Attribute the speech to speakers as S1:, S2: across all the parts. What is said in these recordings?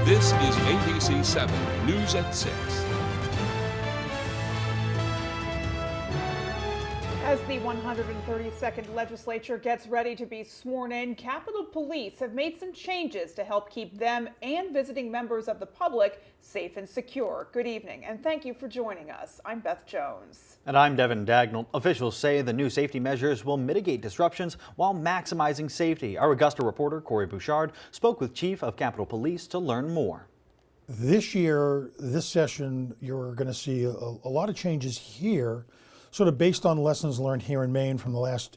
S1: This is ABC 7 News at 6.
S2: As the 132nd legislature gets ready to be sworn in, Capitol Police have made some changes to help keep them and visiting members of the public safe and secure. Good evening, and thank you for joining us. I'm Beth Jones.
S3: And I'm Devin Dagnall. Officials say the new safety measures will mitigate disruptions while maximizing safety. Our Augusta reporter, Corey Bouchard, spoke with Chief of Capitol Police to learn more.
S4: This year, this session, you're going to see a lot of changes here, sort of based on lessons learned here in Maine from the last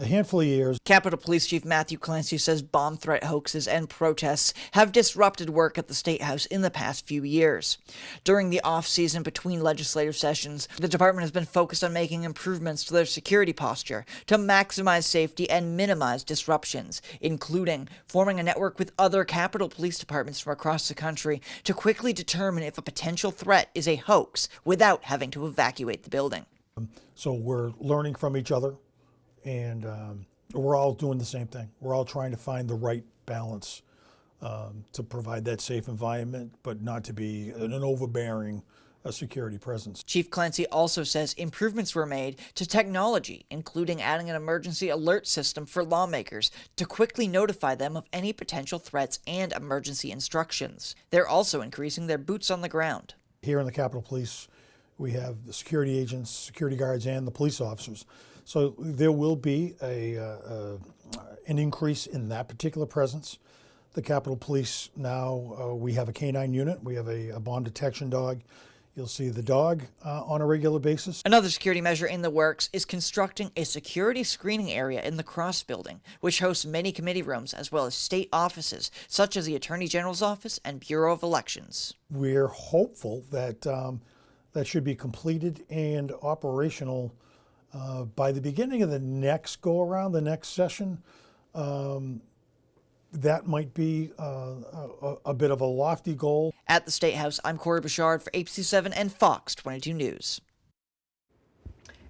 S4: handful of years.
S5: Capitol Police Chief Matthew Clancy says bomb threat hoaxes and protests have disrupted work at the State House in the past few years. During the off-season between legislative sessions, the department has been focused on making improvements to their security posture to maximize safety and minimize disruptions, including forming a network with other Capitol Police departments from across the country to quickly determine if a potential threat is a hoax without having to evacuate the building.
S4: So we're learning from each other, and we're all doing the same thing. We're all trying to find the right balance to provide that safe environment, but not to be an overbearing security presence.
S5: Chief Clancy also says improvements were made to technology, including adding an emergency alert system for lawmakers to quickly notify them of any potential threats and emergency instructions. They're also increasing their boots on the ground.
S4: Here in the Capitol Police, we have the security agents, security guards, and the police officers. So there will be an increase in that particular presence. The Capitol Police now, we have a canine unit. We have a bomb detection dog. You'll see the dog on a regular basis.
S5: Another security measure in the works is constructing a security screening area in the Cross Building, which hosts many committee rooms as well as state offices, such as the Attorney General's Office and Bureau of Elections.
S4: We're hopeful that that should be completed and operational by the beginning of the next go-around, the next session. That might be a bit of a lofty goal.
S5: At the State House, I'm Corey Bouchard for ABC 7 and Fox 22 News.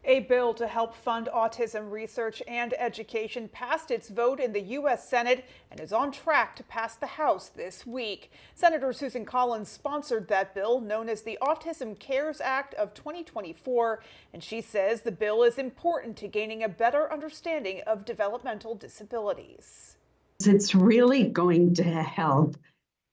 S2: A bill to help fund autism research and education passed its vote in the U.S. Senate and is on track to pass the House this week. Senator Susan Collins sponsored that bill, known as the Autism Cares Act of 2024, and she says the bill is important to gaining a better understanding of developmental disabilities.
S6: It's really going to help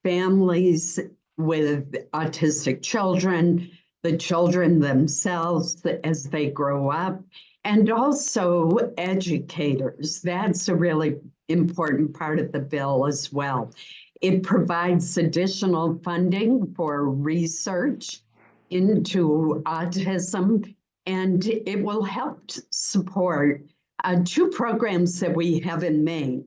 S6: families with autistic children, the children themselves as they grow up, and also educators. That's a really important part of the bill as well. It provides additional funding for research into autism, and it will help support two programs that we have in Maine.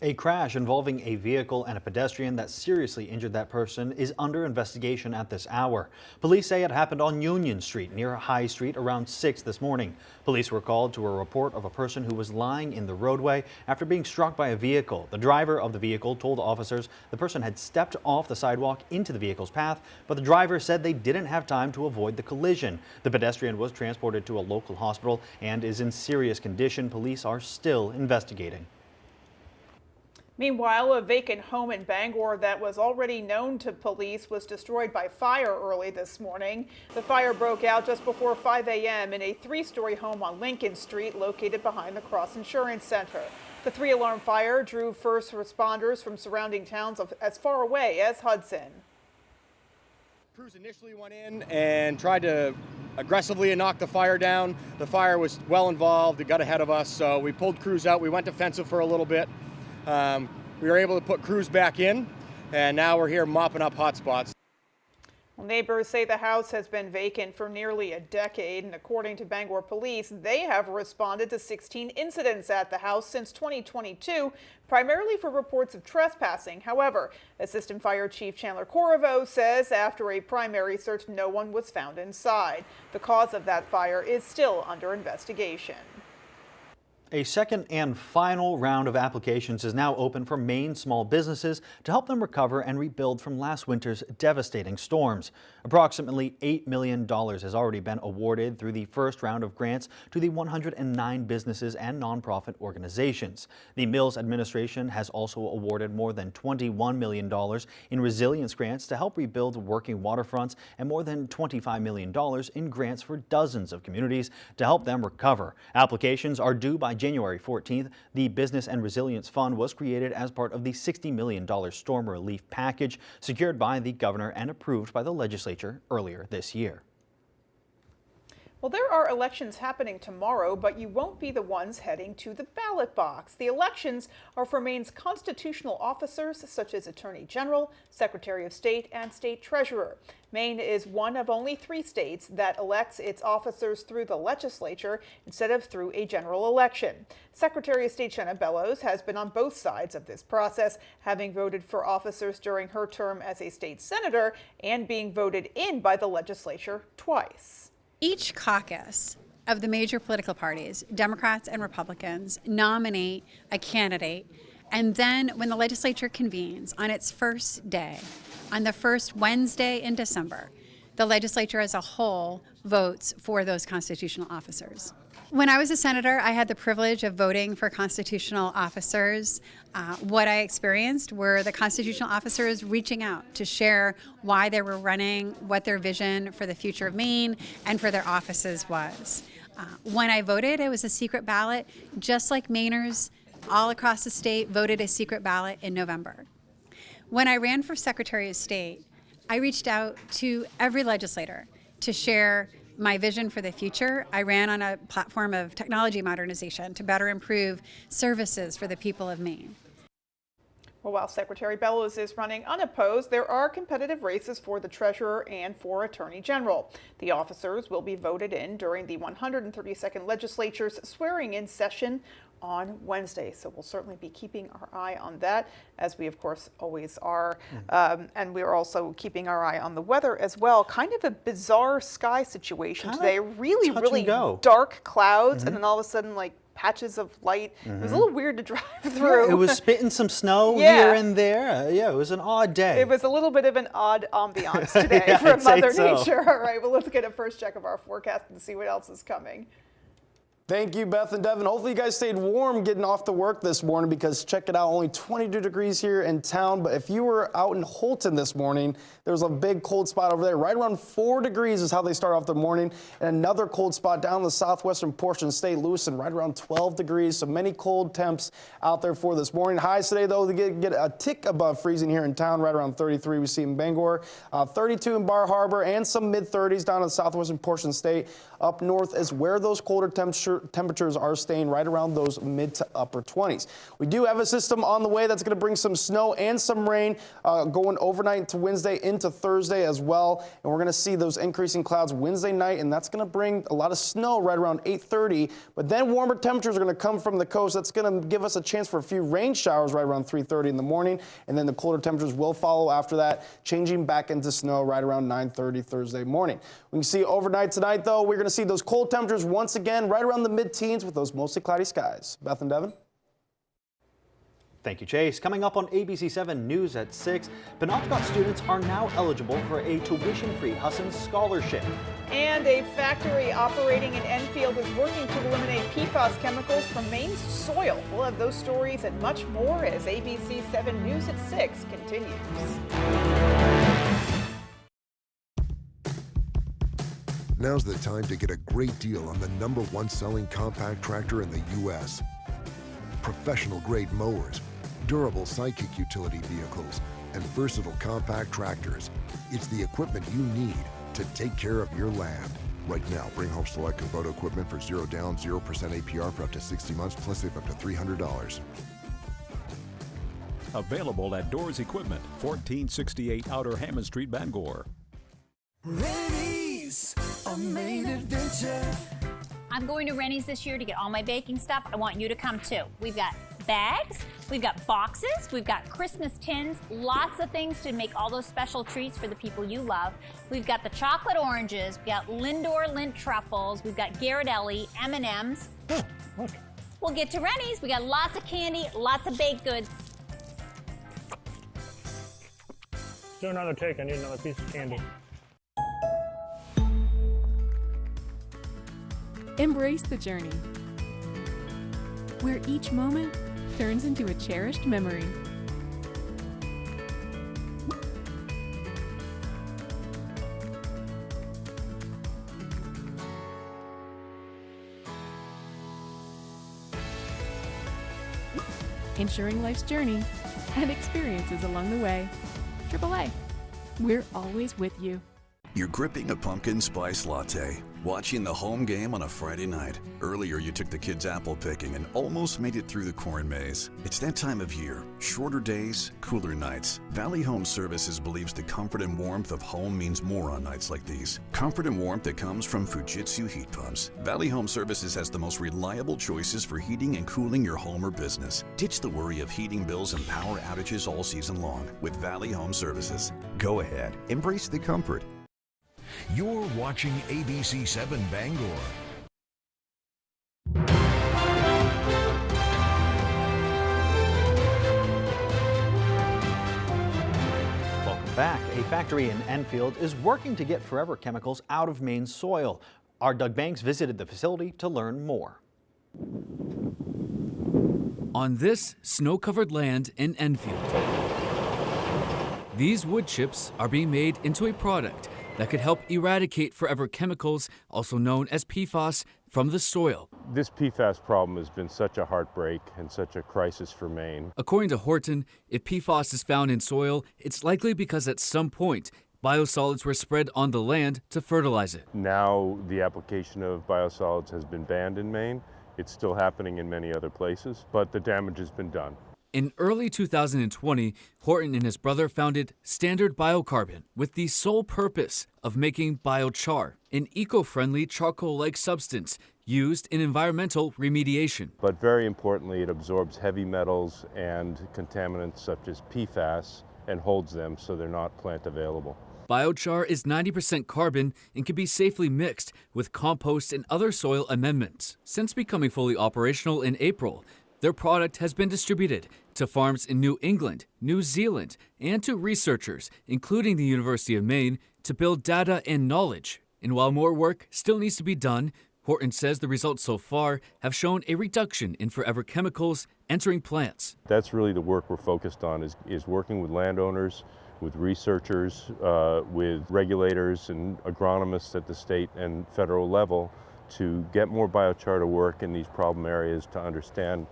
S3: A crash involving a vehicle and a pedestrian that seriously injured that person is under investigation at this hour. Police say it happened on Union Street near High Street around 6 this morning. Police were called to a report of a person who was lying in the roadway after being struck by a vehicle. The driver of the vehicle told officers the person had stepped off the sidewalk into the vehicle's path, but the driver said they didn't have time to avoid the collision. The pedestrian was transported to a local hospital and is in serious condition. Police are still investigating.
S2: Meanwhile, a vacant home in Bangor that was already known to police was destroyed by fire early this morning. The fire broke out just before 5 a.m. in a three-story home on Lincoln Street located behind the Cross Insurance Center. The three-alarm fire drew first responders from surrounding towns as far away as Hudson.
S7: Crews initially went in and tried to aggressively knock the fire down. The fire was well involved. It got ahead of us, so we pulled crews out. We went defensive for a little bit. We were able to put crews back in, and now we're here mopping up hot spots.
S2: Well, neighbors say the house has been vacant for nearly a decade, and according to Bangor police, they have responded to 16 incidents at the house since 2022, primarily for reports of trespassing. However, Assistant Fire Chief Chandler Corriveau says after a primary search, no one was found inside. The cause of that fire is still under investigation.
S3: A second and final round of applications is now open for Maine small businesses to help them recover and rebuild from last winter's devastating storms. Approximately $8 million has already been awarded through the first round of grants to the 109 businesses and nonprofit organizations. The Mills administration has also awarded more than $21 million in resilience grants to help rebuild working waterfronts and more than $25 million in grants for dozens of communities to help them recover. Applications are due by January 14th. The Business and Resilience Fund was created as part of the $60 million storm relief package secured by the governor and approved by the legislature earlier this year.
S2: Well, there are elections happening tomorrow, but you won't be the ones heading to the ballot box. The elections are for Maine's constitutional officers, such as Attorney General, Secretary of State, and State Treasurer. Maine is one of only 3 states that elects its officers through the legislature instead of through a general election. Secretary of State Shenna Bellows has been on both sides of this process, having voted for officers during her term as a state senator and being voted in by the legislature twice.
S8: Each caucus of the major political parties, Democrats and Republicans, nominate a candidate, and then when the legislature convenes on its first day, on the first Wednesday in December, the legislature as a whole votes for those constitutional officers. When I was a senator, I had the privilege of voting for constitutional officers. What I experienced were the constitutional officers reaching out to share why they were running, what their vision for the future of Maine and for their offices was. When I voted, it was a secret ballot, just like Mainers all across the state voted a secret ballot in November. When I ran for Secretary of State, I reached out to every legislator to share my vision for the future. I ran on a platform of technology modernization to better improve services for the people of Maine.
S2: Well, while Secretary Bellows is running unopposed, there are competitive races for the treasurer and for Attorney General. The officers will be voted in during the 132nd legislature's swearing-in session on Wednesday. So we'll certainly be keeping our eye on that, as we of course always are. And we're also keeping our eye on the weather as well. Kind of a bizarre sky situation today. Really dark clouds, and then all of a sudden, like, patches of light. It was a little weird to drive through.
S3: Yeah, it was spitting some snow here and there. Yeah, it was an odd day.
S2: It was a little bit of an odd ambiance today for Mother Nature. All right, well, let's get a first check of our forecast and see what else is coming.
S9: Thank you, Beth and Devin. Hopefully you guys stayed warm getting off to work this morning, because check it out, only 22 degrees here in town. But if you were out in Holton this morning, there was a big cold spot over there. Right around 4 degrees is how they start off the morning. And another cold spot down the southwestern portion of St. Louis, and right around 12 degrees. So many cold temps out there for this morning. Highs today, though, to get a tick above freezing here in town, right around 33 we see in Bangor, 32 in Bar Harbor, and some mid-30s down in the southwestern portion of the state. Up north is where those colder temperatures are staying, right around those mid to upper 20s. We do have a system on the way that's going to bring some snow and some rain going overnight to Wednesday into Thursday as well. And we're going to see those increasing clouds Wednesday night, and that's going to bring a lot of snow right around 8:30. But then warmer temperatures are going to come from the coast. That's going to give us a chance for a few rain showers right around 3:30 in the morning. And then the colder temperatures will follow after that, changing back into snow right around 9:30 Thursday morning. We can see overnight tonight, though, we're going to see those cold temperatures once again right around the mid-teens with those mostly cloudy skies. Beth and Devin.
S3: Thank you, Chase. Coming up on ABC 7 News at 6, Penobscot students are now eligible for a tuition-free Husson Scholarship.
S2: And a factory operating in Enfield is working to eliminate PFAS chemicals from Maine's soil. We'll have those stories and much more as ABC 7 News at 6 continues.
S10: Now's the time to get a great deal on the #1 selling compact tractor in the U.S. Professional-grade mowers, durable sidekick utility vehicles, and versatile compact tractors. It's the equipment you need to take care of your land. Right now, bring home select Kubota equipment for 0 down, 0% APR for up to 60 months, plus save up to $300.
S11: Available at Doors Equipment, 1468 Outer Hammond Street, Bangor.
S12: Rennie's, a Maine adventure.
S13: I'm going to Rennie's this year to get all my baking stuff. I want you to come too. We've got bags, we've got boxes, we've got Christmas tins, lots of things to make all those special treats for the people you love. We've got the chocolate oranges, we've got Lindor Lindt truffles, we've got Ghirardelli, M&Ms.
S12: Look,
S13: we'll get to Rennie's. We got lots of candy, lots of baked goods.
S14: Do another take. I need another piece of candy.
S15: Embrace the journey, where each moment turns into a cherished memory. Ensuring life's journey and experiences along the way. AAA, we're always with you.
S11: You're gripping a pumpkin spice latte, watching the home game on a Friday night. Earlier, you took the kids apple picking and almost made it through the corn maze. It's that time of year. Shorter days, cooler nights. Valley Home Services believes the comfort and warmth of home means more on nights like these. Comfort and warmth that comes from Fujitsu heat pumps. Valley Home Services has the most reliable choices for heating and cooling your home or business. Ditch the worry of heating bills and power outages all season long with Valley Home Services. Go ahead, embrace the comfort.
S16: You're watching ABC 7 Bangor.
S3: Welcome back. A factory in Enfield is working to get forever chemicals out of Maine's soil. Our Doug Banks visited the facility to learn more.
S17: On this snow-covered land in Enfield, these wood chips are being made into a product that could help eradicate forever chemicals, also known as PFAS, from the soil.
S18: This PFAS problem has been such a heartbreak and such a crisis for Maine.
S17: According to Horton, if PFAS is found in soil, it's likely because at some point, biosolids were spread on the land to fertilize it.
S18: Now the application of biosolids has been banned in Maine. It's still happening in many other places, but the damage has been done.
S17: In early 2020, Horton and his brother founded Standard Biocarbon with the sole purpose of making biochar, an eco-friendly charcoal-like substance used in environmental remediation.
S18: But very importantly, it absorbs heavy metals and contaminants such as PFAS and holds them so they're not plant available.
S17: Biochar is 90% carbon and can be safely mixed with compost and other soil amendments. Since becoming fully operational in April, their product has been distributed to farms in New England, New Zealand, and to researchers, including the University of Maine, to build data and knowledge. And while more work still needs to be done, Horton says the results so far have shown a reduction in forever chemicals entering plants.
S18: That's really the work we're focused on, is working with landowners, with researchers, with regulators and agronomists at the state and federal level to get more biochar to work in these problem areas, to understand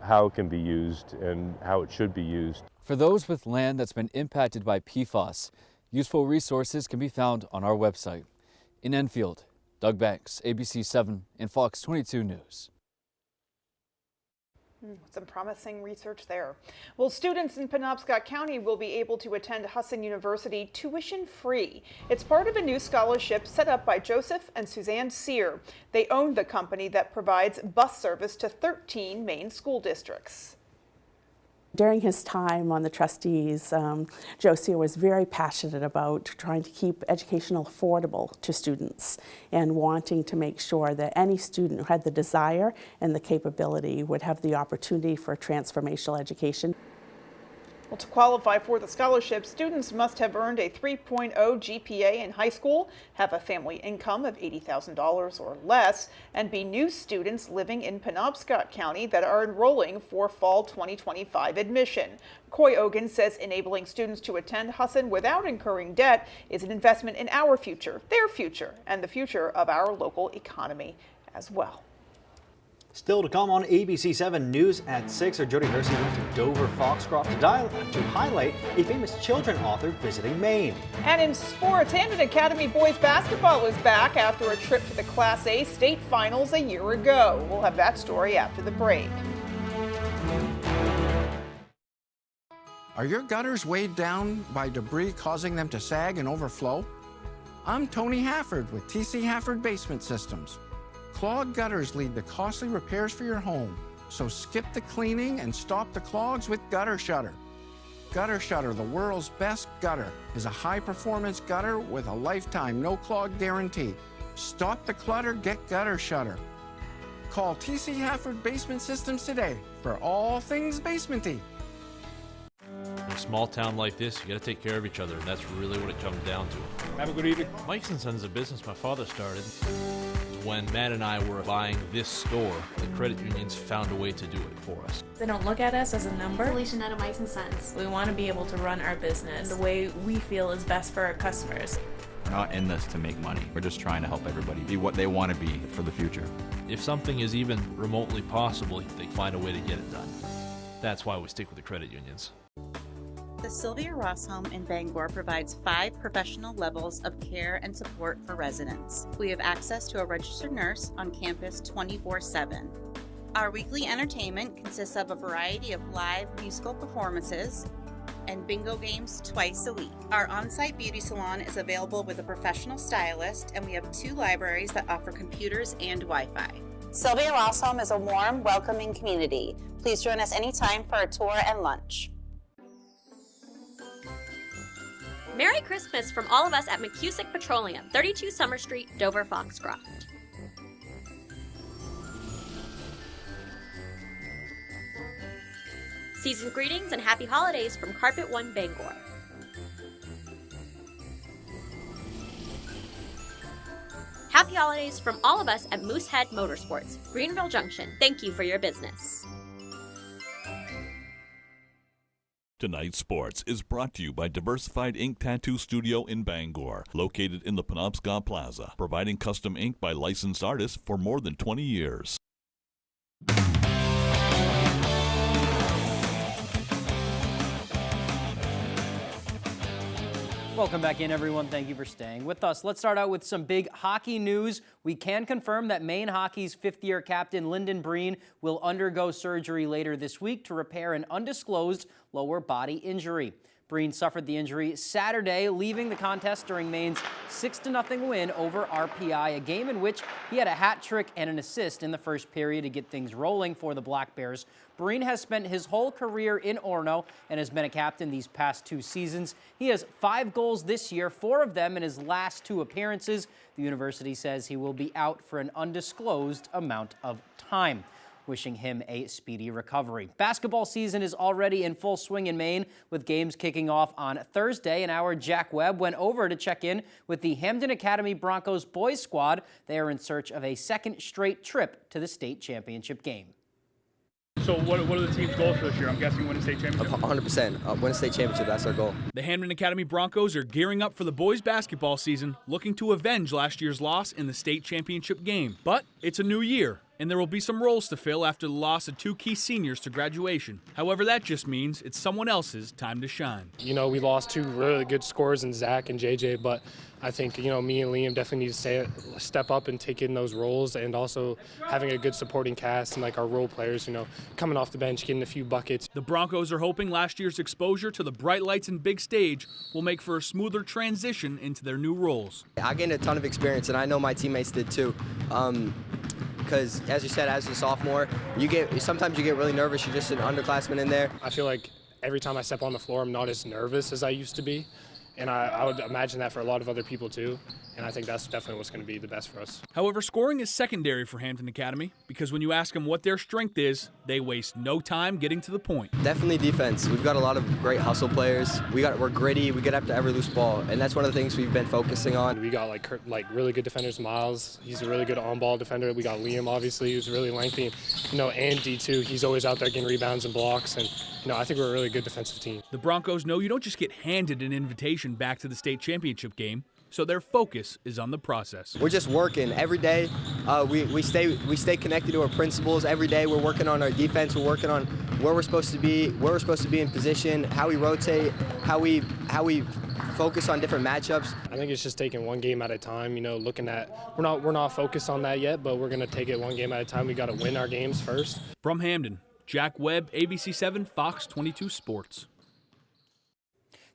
S18: how it can be used and how it should be used.
S17: For those with land that's been impacted by PFAS, useful resources can be found on our website. In Enfield, Doug Banks, ABC 7 and Fox 22 News.
S2: Some promising research there. Well, students in Penobscot County will be able to attend Husson University tuition-free. It's part of a new scholarship set up by Joseph and Suzanne Sear. They own the company that provides bus service to 13 Maine school districts.
S19: During his time on the trustees, Joe Sear was very passionate about trying to keep education affordable to students and wanting to make sure that any student who had the desire and the capability would have the opportunity for transformational education.
S2: Well, to qualify for the scholarship, students must have earned a 3.0 GPA in high school, have a family income of $80,000 or less, and be new students living in Penobscot County that are enrolling for fall 2025 admission. Coy Ogan says enabling students to attend Husson without incurring debt is an investment in our future, their future, and the future of our local economy as well.
S3: Still to come on ABC 7 News at 6, our Jody Hersey went to Dover Foxcroft to highlight a famous children author visiting Maine.
S2: And in sports, Hampton Academy boys basketball is back after a trip to the Class A state finals a year ago. We'll have that story after the break.
S20: Are your gutters weighed down by debris causing them to sag and overflow? I'm Tony Hafford with TC Hafford Basement Systems. Clogged gutters lead to costly repairs for your home, so skip the cleaning and stop the clogs with Gutter Shutter. Gutter Shutter, the world's best gutter, is a high-performance gutter with a lifetime no-clog guarantee. Stop the clutter, get Gutter Shutter. Call TC Hafford Basement Systems today for all things basementy.
S21: In a small town like this, you got to take care of each other, and that's really what it comes down to.
S22: Have a good evening.
S21: Mike's & Sons is a business my father started. When Matt and I were buying this store, the credit unions found a way to do it for us.
S23: They don't look at us as a number.
S24: Alicia Netta, Mike's & Sons.
S23: We want to be able to run our business the way we feel is best for our customers.
S25: We're not in this to make money. We're just trying to help everybody be what they want to be for the future.
S21: If something is even remotely possible, they find a way to get it done. That's why we stick with the credit unions.
S26: The Sylvia Ross Home in Bangor provides 5 professional levels of care and support for residents. We have access to a registered nurse on campus 24/7. Our weekly entertainment consists of a variety of live musical performances and bingo games twice a week. Our on-site beauty salon is available with a professional stylist, and we have 2 libraries that offer computers and Wi-Fi. Sylvia Ross Home is a warm, welcoming community. Please join us anytime for a tour and lunch.
S27: Merry Christmas from all of us at McCusick Petroleum, 32 Summer Street, Dover, Foxcroft. Season greetings and happy holidays from Carpet One Bangor. Happy holidays from all of us at Moosehead Motorsports, Greenville Junction. Thank you for your business.
S28: Tonight's Sports is brought to you by Diversified Ink Tattoo Studio in Bangor, located in the Penobscot Plaza, providing custom ink by licensed artists for more than 20 years.
S29: Welcome back in, everyone. Thank you for staying with us. Let's start out with some big hockey news. We can confirm that Maine Hockey's fifth-year captain Lyndon Breen will undergo surgery later this week to repair an undisclosed lower body injury. Breen suffered the injury Saturday, leaving the contest during Maine's 6-0 win over RPI, a game in which he had a hat trick and an assist in the first period to get things rolling for the Black Bears. Breen has spent his whole career in Orono and has been a captain these past 2 seasons. He has 5 goals this year, 4 of them in his last 2 appearances. The university says he will be out for an undisclosed amount of time. Wishing him a speedy recovery. Basketball season is already in full swing in Maine, with games kicking off on Thursday. And our Jack Webb went over to check in with the Hampden Academy Broncos boys squad. They are in search of a second straight trip to the state championship game.
S22: So what are the team's goals for this year? I'm guessing win a state championship?
S30: 100%. Win a state championship, that's our goal.
S22: The Hampden Academy Broncos are gearing up for the boys basketball season, looking to avenge last year's loss in the state championship game. But it's a new year, and there will be some roles to fill after the loss of 2 key seniors to graduation. However, that just means it's someone else's time to shine.
S31: You know, we lost 2 really good scorers in Zach and JJ, but I think, you know, me and Liam definitely need to step up and take in those roles, and also having a good supporting cast and like our role players, you know, coming off the bench, getting a few buckets.
S22: The Broncos are hoping last year's exposure to the bright lights and big stage will make for a smoother transition into their new roles.
S30: I gained a ton of experience, and I know my teammates did too. Because, as you said, as a sophomore, sometimes you get really nervous. You're just an underclassman in there.
S31: I feel like every time I step on the floor, I'm not as nervous as I used to be. And I would imagine that for a lot of other people too. And I think that's definitely what's going to be the best for us.
S22: However, scoring is secondary for Hampden Academy, because when you ask them what their strength is, they waste no time getting to the point.
S30: Definitely defense. We've got a lot of great hustle players. We're gritty. We get after every loose ball, and that's one of the things we've been focusing on.
S31: We got like really good defenders. Miles, he's a really good on-ball defender. We got Liam, obviously, who's really lengthy. You know, Andy too. He's always out there getting rebounds and blocks, and you know, I think we're a really good defensive team.
S22: The Broncos know you don't just get handed an invitation back to the state championship game, so their focus is on the process.
S30: We're just working every day. We stay connected to our principles every day. We're working on our defense. We're working on where we're supposed to be in position, how we rotate, how we focus on different matchups.
S31: I think it's just taking one game at a time. You know, looking at we're not focused on that yet, but we're going to take it one game at a time. We got to win our games first.
S22: From Hampden, Jack Webb, ABC 7, Fox 22 Sports.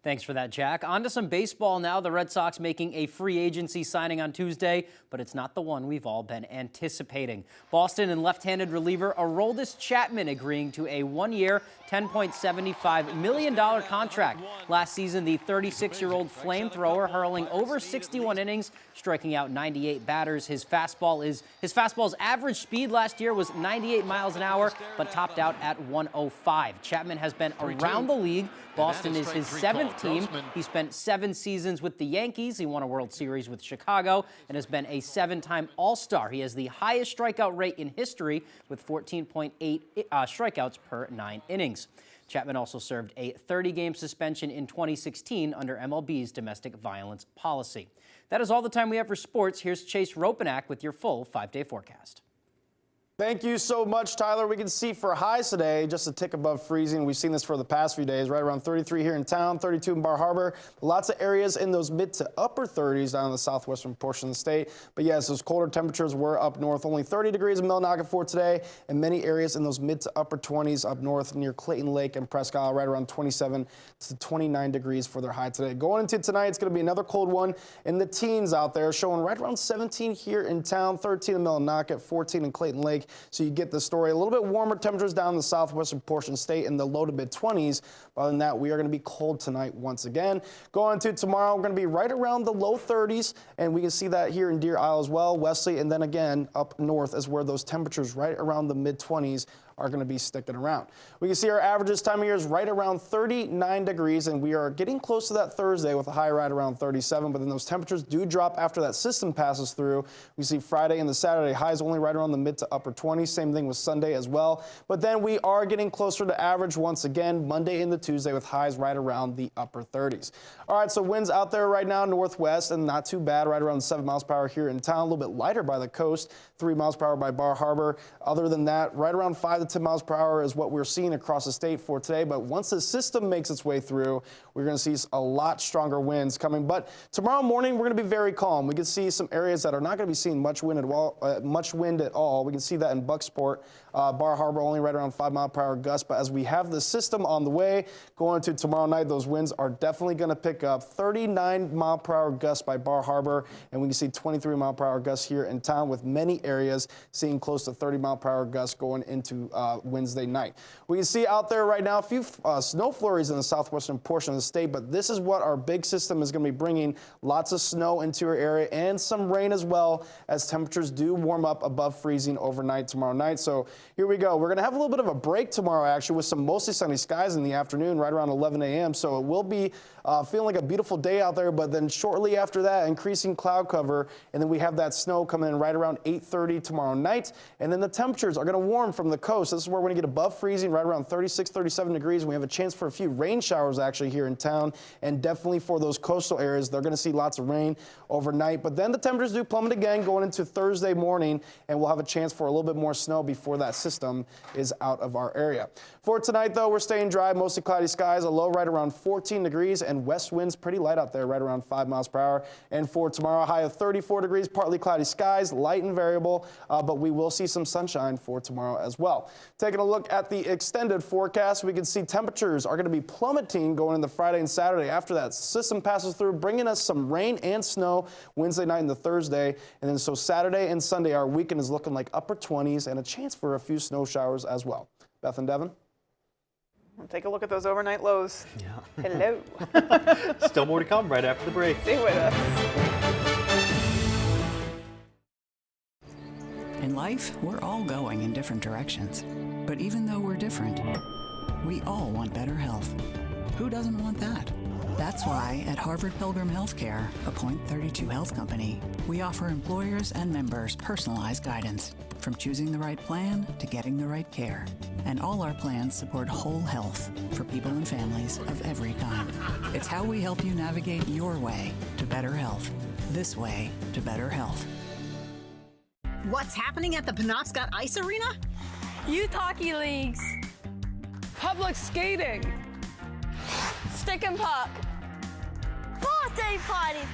S29: Thanks for that, Jack. On to some baseball now. The Red Sox making a free agency signing on Tuesday, but it's not the one we've all been anticipating. Boston and left-handed reliever Aroldis Chapman agreeing to a one-year, $10.75 million contract. Last season, the 36-year-old flamethrower hurling over 61 innings, striking out 98 batters. His fastball's average speed last year was 98 miles an hour, but topped out at 105. Chapman has been around the league. Boston is his 7th team. He spent 7 seasons with the Yankees. He won a World Series with Chicago and has been a 7-time All-Star. He has the highest strikeout rate in history with 14.8 strikeouts per 9 innings. Chapman also served a 30-game suspension in 2016 under MLB's domestic violence policy. That is all the time we have for sports. Here's Chase Ropenack with your full 5-day forecast.
S1: Thank you so much, Tyler. We can see for highs today, just a tick above freezing. We've seen this for the past few days, right around 33 here in town, 32 in Bar Harbor. Lots of areas in those mid to upper 30s down in the southwestern portion of the state. But yes, those colder temperatures were up north. Only 30 degrees in Millinocket for today, and many areas in those mid to upper 20s up north near Clayton Lake and Presque Isle, right around 27 to 29 degrees for their high today. Going into tonight, it's going to be another cold one in the teens out there, showing right around 17 here in town, 13 in Millinocket, 14 in Clayton Lake. So you get the story. A little bit warmer temperatures down in the southwestern portion of the state in the low to mid 20s. Other than that, we are going to be cold tonight once again. Going to tomorrow, we're going to be right around the low 30s, and we can see that here in Deer Isle as well, Wesley, and then again up north is where those temperatures right around the mid 20s are going to be sticking around. We can see our averages time of year is right around 39 degrees, and we are getting close to that Thursday with a high right around 37, but then those temperatures do drop after that system passes through. We see Friday and the Saturday highs only right around the mid to upper 20s. Same thing with Sunday as well. But then we are getting closer to average once again Monday into Tuesday with highs right around the upper 30s. All right, so winds out there right now northwest and not too bad, right around 7 miles per hour here in town. A little bit lighter by the coast, 3 miles per hour by Bar Harbor. Other than that, right around 5 to 10 miles per hour is what we're seeing across the state for today. But once the system makes its way through, we're going to see a lot stronger winds coming. But tomorrow morning, we're going to be very calm. We can see some areas that are not going to be seeing much wind at all. We can see that in Bucksport, Bar Harbor, only right around 5 mile per hour gusts. But as we have the system on the way going to tomorrow night, those winds are definitely going to pick up. 39 mile per hour gusts by Bar Harbor, and we can see 23 mile per hour gusts here in town, with many areas seeing close to 30 mile per hour gusts going into Wednesday night. We can see out there right now a few snow flurries in the southwestern portion of the state, but this is what our big system is going to be bringing. Lots of snow into our area and some rain as well, as temperatures do warm up above freezing overnight tomorrow night. So here we go. We're going to have a little bit of a break tomorrow, actually, with some mostly sunny skies in the afternoon, right around 11 a.m. So it will be feeling like a beautiful day out there, but then shortly after that, increasing cloud cover, and then we have that snow coming in right around 8:30 tomorrow night. And then the temperatures are going to warm from the coast. This is where we're going to get above freezing, right around 36, 37 degrees. We have a chance for a few rain showers actually here in town, and definitely for those coastal areas, they're going to see lots of rain overnight. But then the temperatures do plummet again going into Thursday morning, and we'll have a chance for a little bit more snow before that system is out of our area. For tonight, though, we're staying dry, mostly cloudy skies, a low right around 14 degrees, and west winds pretty light out there, right around 5 miles per hour. And for tomorrow, high of 34 degrees, partly cloudy skies, light and variable, but we will see some sunshine for tomorrow as well. Taking a look at the extended forecast, we can see temperatures are going to be plummeting going into Friday and Saturday after that system passes through, bringing us some rain and snow Wednesday night into Thursday. And then so Saturday and Sunday, our weekend is looking like upper 20s and a chance for a few snow showers as well. Beth and Devin?
S2: Take a look at those overnight lows.
S3: Yeah.
S2: Hello.
S3: Still more to come right after the break.
S2: Stay with us.
S4: In life, we're all going in different directions. But even though we're different, we all want better health. Who doesn't want that? That's why at Harvard Pilgrim Healthcare, a Point 32 health company, we offer employers and members personalized guidance, from choosing the right plan to getting the right care. And all our plans support whole health for people and families of every kind. It's how we help you navigate your way to better health. This way to better health.
S5: What's happening at the Penobscot Ice Arena?
S6: Youth hockey leagues. Public skating. Stick and puck.
S5: Birthday parties.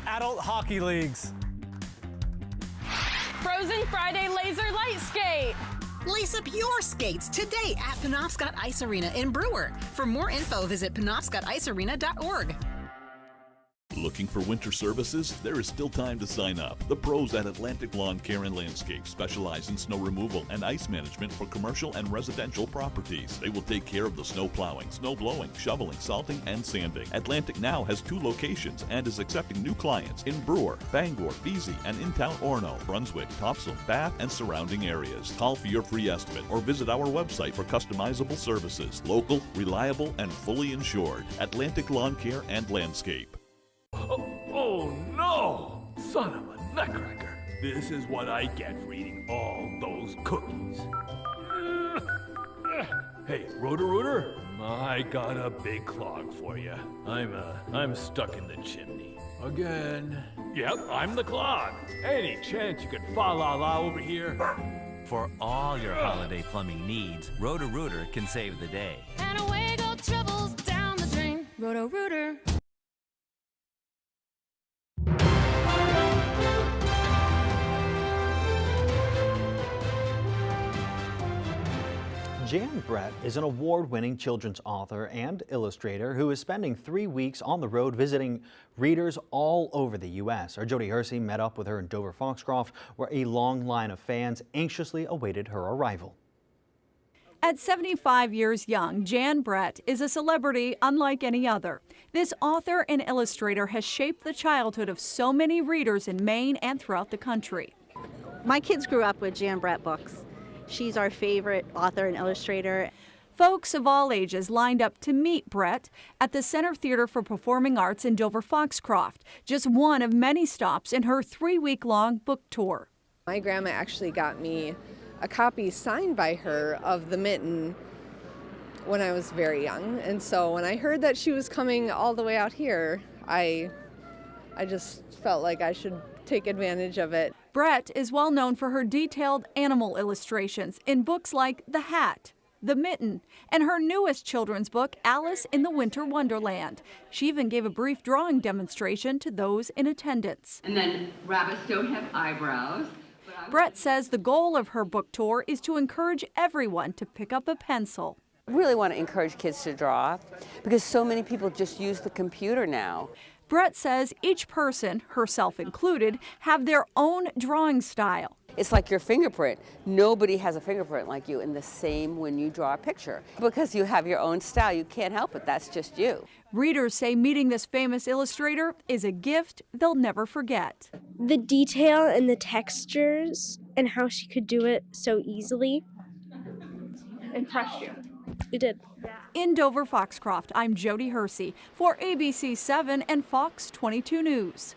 S7: Adult hockey leagues.
S6: Frozen Friday laser light skate.
S5: Lace up your skates today at Penobscot Ice Arena in Brewer. For more info, visit penobscoticearena.org.
S28: Looking for winter services? There is still time to sign up. The pros at Atlantic Lawn Care and Landscape specialize in snow removal and ice management for commercial and residential properties. They will take care of the snow plowing, snow blowing, shoveling, salting, and sanding. Atlantic now has 2 locations and is accepting new clients in Brewer, Bangor, Vesey, and in town Orono, Brunswick, Topsail, Bath, and surrounding areas. Call for your free estimate or visit our website for customizable services. Local, reliable, and fully insured. Atlantic Lawn Care and Landscape.
S8: Oh no! Son of a nutcracker. This is what I get for eating all those cookies. Hey, Roto-Rooter, I got a big clog for you. I'm stuck in the chimney. Again. Yep, I'm the clog. Any chance you could fa-la-la over here?
S9: For all your holiday plumbing needs, Roto-Rooter can save the day.
S6: And away go troubles down the drain. Roto-Rooter.
S3: Jan Brett is an award-winning children's author and illustrator who is spending 3 weeks on the road visiting readers all over the U.S. Our Jody Hersey met up with her in Dover Foxcroft, where a long line of fans anxiously awaited her arrival.
S10: At 75 years young, Jan Brett is a celebrity unlike any other. This author and illustrator has shaped the childhood of so many readers in Maine and throughout the country.
S11: My kids grew up with Jan Brett books. She's our favorite author and illustrator.
S10: Folks of all ages lined up to meet Brett at the Center Theater for Performing Arts in Dover Foxcroft, just one of many stops in her 3-week-long book tour.
S12: My grandma actually got me a copy signed by her of The Mitten when I was very young, and so when I heard that she was coming all the way out here, I just felt like I should take advantage of it.
S10: Brett is well known for her detailed animal illustrations in books like The Hat, The Mitten, and her newest children's book, Alice in the Winter Wonderland. She even gave a brief drawing demonstration to those in attendance.
S13: And then rabbits don't have eyebrows.
S10: Brett says the goal of her book tour is to encourage everyone to pick up a pencil.
S14: I really want to encourage kids to draw because so many people just use the computer now.
S10: Brett says each person, herself included, have their own drawing style.
S14: It's like your fingerprint. Nobody has a fingerprint like you, and the same when you draw a picture. Because you have your own style, you can't help it. That's just you.
S10: Readers say meeting this famous illustrator is a gift they'll never forget.
S15: The detail and the textures and how she could do it so easily
S10: impressed you.
S15: It did.
S10: In Dover Foxcroft, I'm Jody Hersey for ABC 7 and Fox 22 News.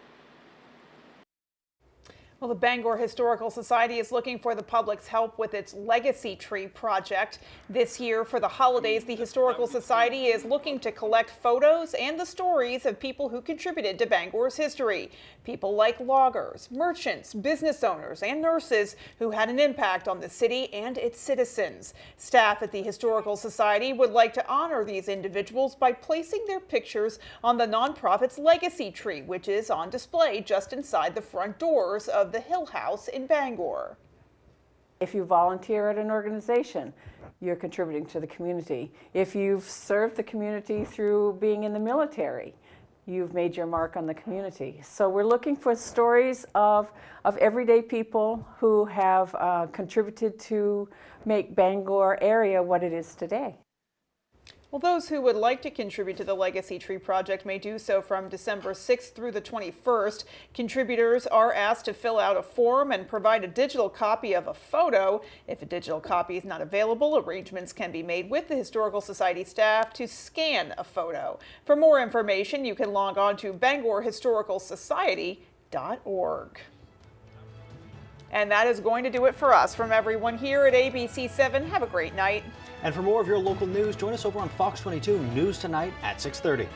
S2: Well, the Bangor Historical Society is looking for the public's help with its Legacy Tree project. This year, for the holidays, the Historical Society is looking to collect photos and the stories of people who contributed to Bangor's history. People like loggers, merchants, business owners, and nurses who had an impact on the city and its citizens. Staff at the Historical Society would like to honor these individuals by placing their pictures on the nonprofit's Legacy Tree, which is on display just inside the front doors of the Hill House in Bangor.
S16: If you volunteer at an organization, you're contributing to the community. If you've served the community through being in the military, you've made your mark on the community. So we're looking for stories of everyday people who have contributed to make Bangor area what it is today.
S2: Well, those who would like to contribute to the Legacy Tree project may do so from December 6th through the 21st. Contributors are asked to fill out a form and provide a digital copy of a photo. If a digital copy is not available, arrangements can be made with the Historical Society staff to scan a photo. For more information, you can log on to BangorHistoricalSociety.org. And that is going to do it for us. From everyone here at ABC 7, have a great night.
S3: And for more of your local news, join us over on Fox 22 News Tonight at 6:30.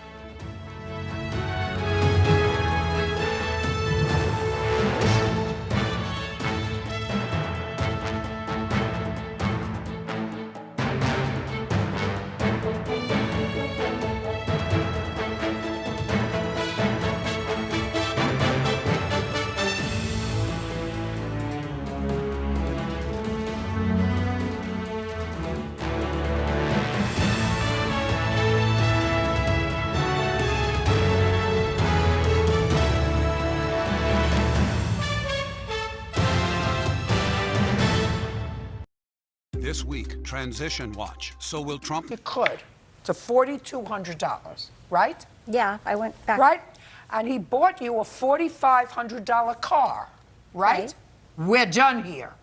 S17: week. Transition watch. So will Trump?
S18: You could. To $4,200, right?
S19: Yeah, I went back.
S18: Right? And he bought you a $4,500 car, right? We're done here.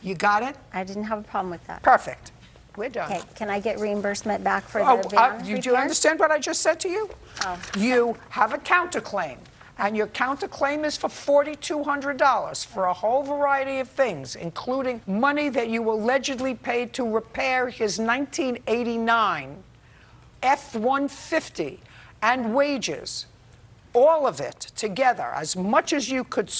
S18: You got it?
S19: I didn't have a problem with that.
S18: Perfect. We're done.
S19: Okay, can I get reimbursement back for the van
S18: do you understand what I just said to you?
S19: Oh.
S18: You have a counterclaim, and your counterclaim is for $4,200 for a whole variety of things, including money that you allegedly paid to repair his 1989 F-150 and wages. All of it together, as much as you could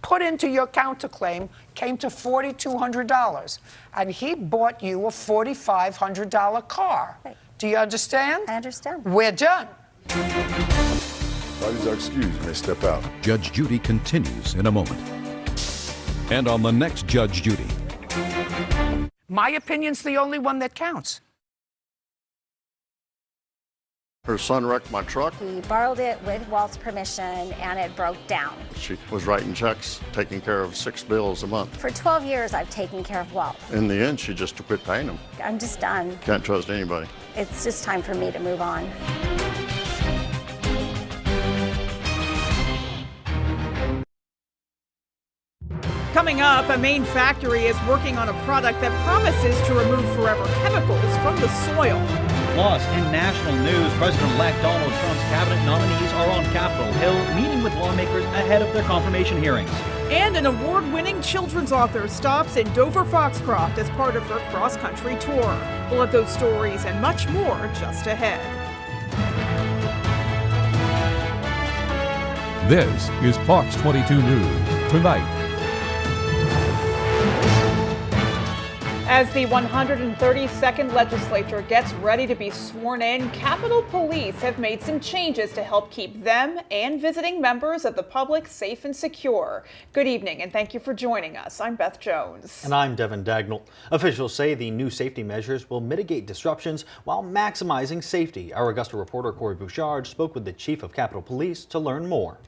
S18: put into your counterclaim, came to $4,200, and he bought you a $4,500 car.
S19: Right.
S18: Do you understand?
S19: I understand.
S18: We're done.
S20: Parties are excused. You may step out.
S21: Judge Judy continues in a moment. And on the next Judge Judy.
S18: My opinion's the only one that counts.
S20: Her son wrecked my truck.
S19: He borrowed it with Walt's permission, and it broke down.
S20: She was writing checks, taking care of 6 bills a month.
S19: For 12 years, I've taken care of Walt.
S20: In the end, she just quit paying them.
S19: I'm just done.
S20: Can't trust anybody.
S19: It's just time for me to move on.
S2: Coming up, a Maine factory is working on a product that promises to remove forever chemicals from the soil.
S3: Plus, in national news, President-elect Donald Trump's cabinet nominees are on Capitol Hill meeting with lawmakers ahead of their confirmation hearings.
S2: And an award-winning children's author stops in Dover-Foxcroft as part of her cross-country tour. We'll have those stories and much more just ahead.
S23: This is Fox 22 News Tonight.
S2: As the 132nd legislature gets ready to be sworn in, Capitol Police have made some changes to help keep them and visiting members of the public safe and secure. Good evening, and thank you for joining us. I'm Beth Jones.
S3: And I'm Devin Dagnall. Officials say the new safety measures will mitigate disruptions while maximizing safety. Our Augusta reporter Corey Bouchard spoke with the chief of Capitol Police to learn more.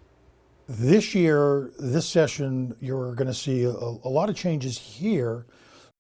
S24: This year, this session, you're going to see a lot of changes here